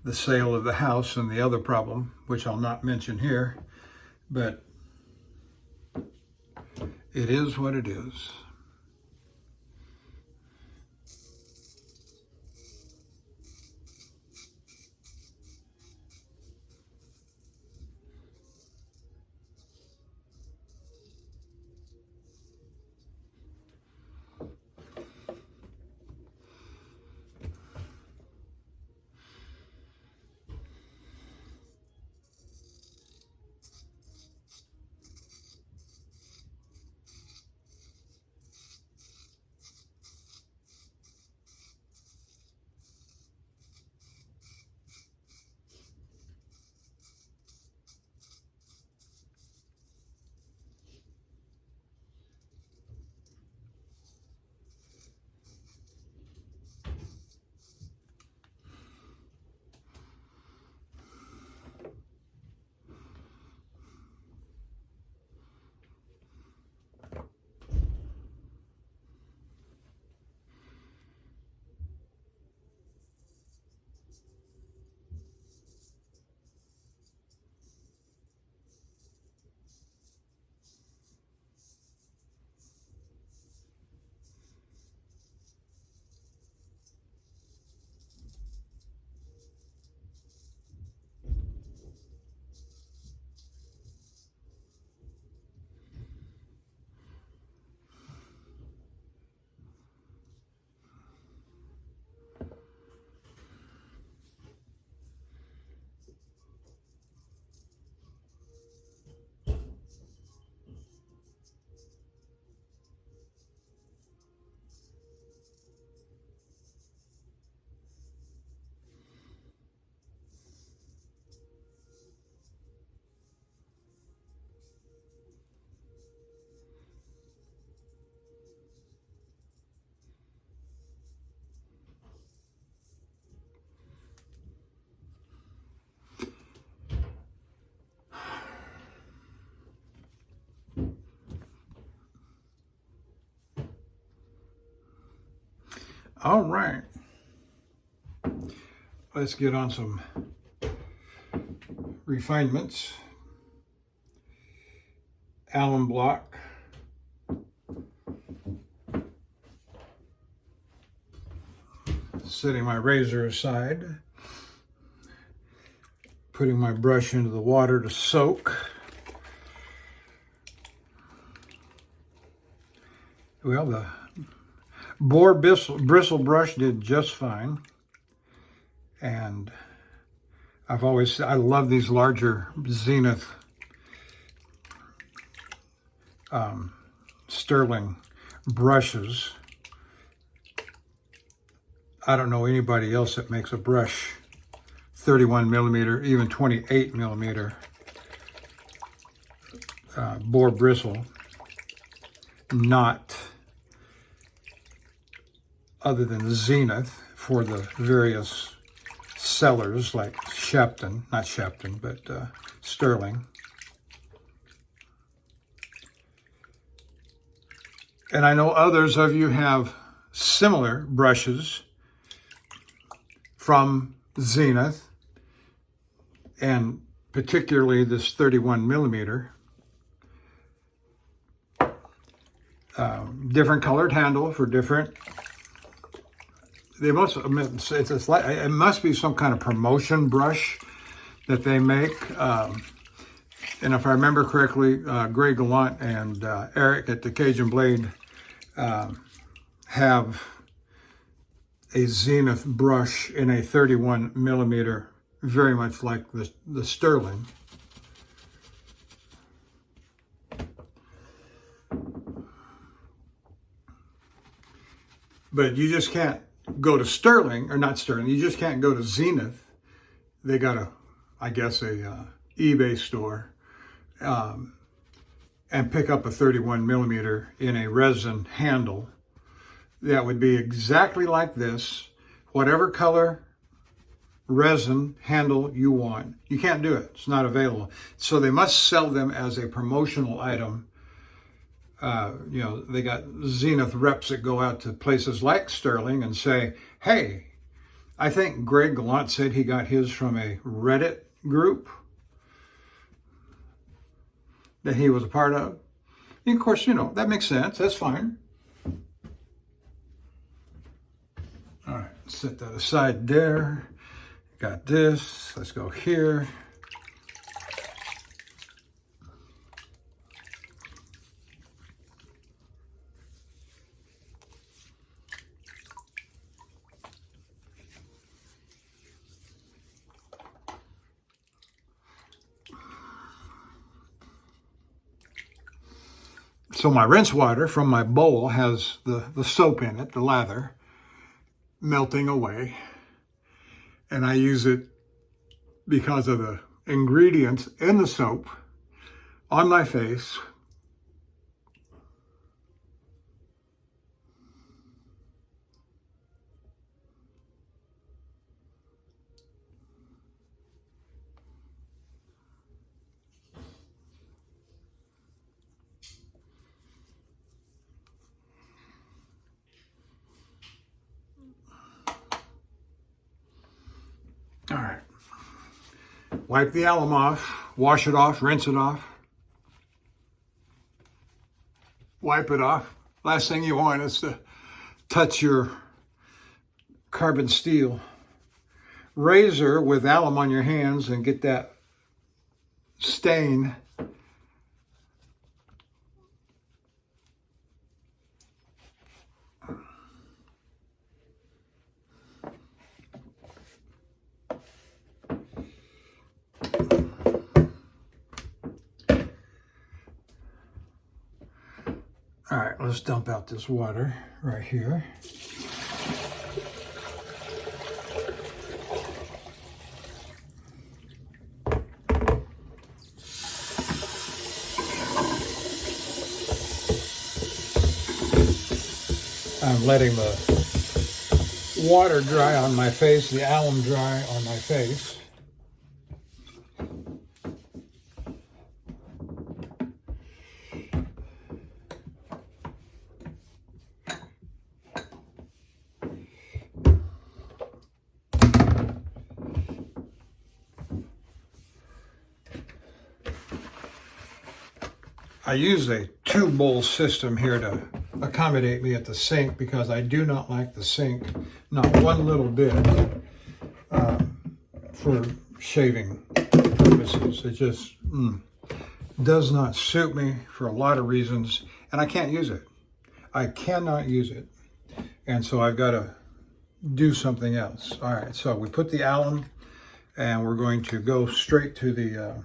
A: the sale of the house and the other problem, which I'll not mention here, but it is what it is. All right. Let's get on some refinements. Allen block. Setting my razor aside. Putting my brush into the water to soak. Well, the boar bristle brush did just fine. And I love these larger Zenith sterling brushes. I don't know anybody else that makes a brush 31 millimeter, even 28 millimeter boar bristle, not other than Zenith for the various sellers like Shepton, not Shepton, but Sterling. And I know others of you have similar brushes from Zenith, and particularly this 31 millimeter. Different colored handle for different. They must. It's like it must be some kind of promotion brush that they make. And if I remember correctly, Greg Gallant and Eric at the Cajun Blade have a Zenith brush in a 31 millimeter, very much like the Sterling. But you just can't go to Sterling, or not Sterling, you just can't go to Zenith. They got I guess a eBay store, and pick up a 31 millimeter in a resin handle that would be exactly like this, whatever color resin handle you want. You can't do it. It's not available. So they must sell them as a promotional item. You know, they got Zenith reps that go out to places like Sterling and say, hey, I think Greg Gallant said he got his from a Reddit group that he was a part of. And of course, you know, that makes sense. That's fine. All right, set that aside there. Got this. Let's go here. So my rinse water from my bowl has the soap in it, the lather, melting away. And I use it because of the ingredients in the soap on my face. All right. Wipe the alum off, wash it off, rinse it off. Wipe it off. Last thing you want is to touch your carbon steel razor with alum on your hands and get that stain. All right, let's dump out this water right here. I'm letting the water dry on my face, the alum dry on my face. I use a two-bowl system here to accommodate me at the sink because I do not like the sink, not one little bit, for shaving purposes. It just does not suit me for a lot of reasons, and I can't use it. I cannot use it, and so I've got to do something else. All right, so we put the alum, and we're going to go straight to the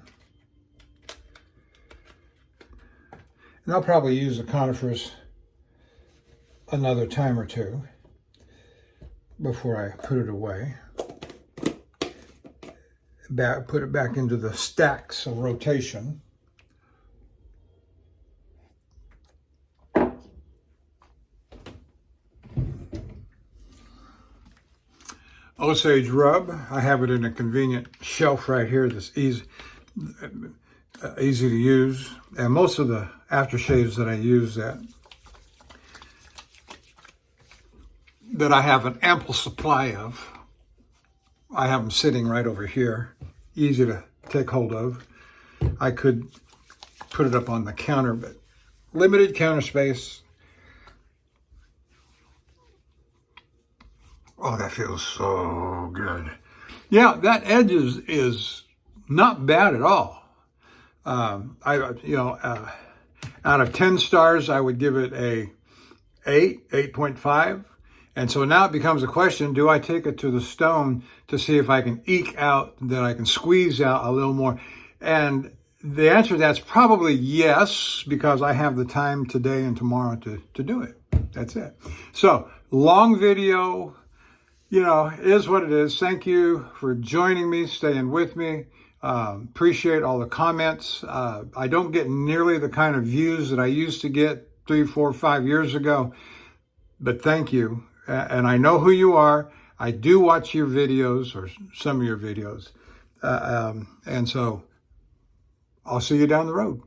A: And I'll probably use the conifers another time or two before I put it away. Put it back into the stacks of rotation. Osage rub. I have it in a convenient shelf right here that's easy to use. And most of the aftershaves that I use that I have an ample supply of, I have them sitting right over here, easy to take hold of. I could put it up on the counter, but limited counter space. Oh, that feels so good. Yeah, that edge is not bad at all. Out of 10 stars, I would give it a 8.5. And so now it becomes a question, do I take it to the stone to see if I can eke out, that I can squeeze out a little more? And the answer to that's probably yes, because I have the time today and tomorrow to do it. That's it. So, long video, is what it is. Thank you for joining me, staying with me. Appreciate all the comments. I don't get nearly the kind of views that I used to get 3, 4, 5 years ago, but thank you. And I know who you are. I do watch your videos, or some of your videos. And so I'll see you down the road.